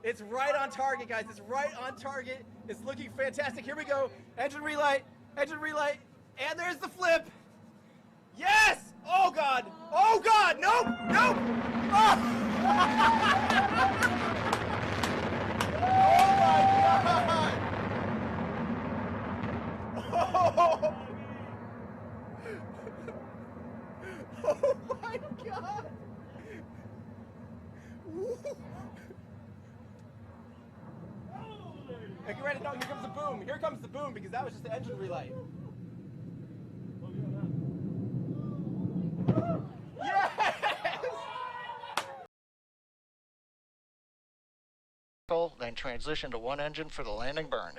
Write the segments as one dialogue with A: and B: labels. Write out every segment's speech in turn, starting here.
A: It's right on target, guys. It's right on target. It's looking fantastic. Here we go. Engine relight, and there's the flip. Yes! Oh God! Oh God! Nope! Nope! Oh, oh my God! Oh! Oh my God! Hey, get ready. No, here comes the boom. Here comes the boom because that was just the engine relight. Yes!
B: Then transition to one engine for the landing burn.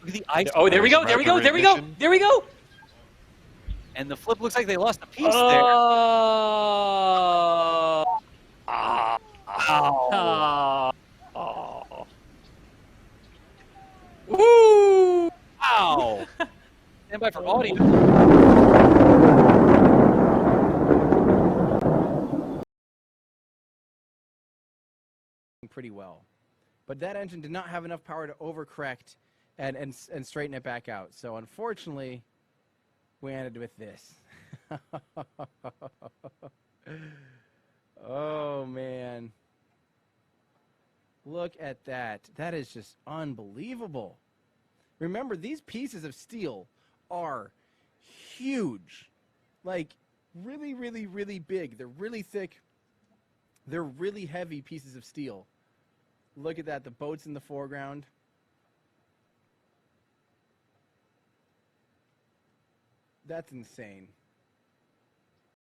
C: Look at the ice.
D: Oh, there we go. There we go. There we go. There we go.
C: And the flip looks like they lost a piece there.
D: Oh. Woo!
C: Wow. Stand by for audio.
A: Pretty well, but that engine did not have enough power to overcorrect and straighten it back out. So unfortunately, we ended with this. Oh man, look at that. That is just unbelievable. Remember, these pieces of steel are huge, like really, really, really big. They're really thick. They're really heavy pieces of steel. Look at that, the boat's in the foreground. That's insane.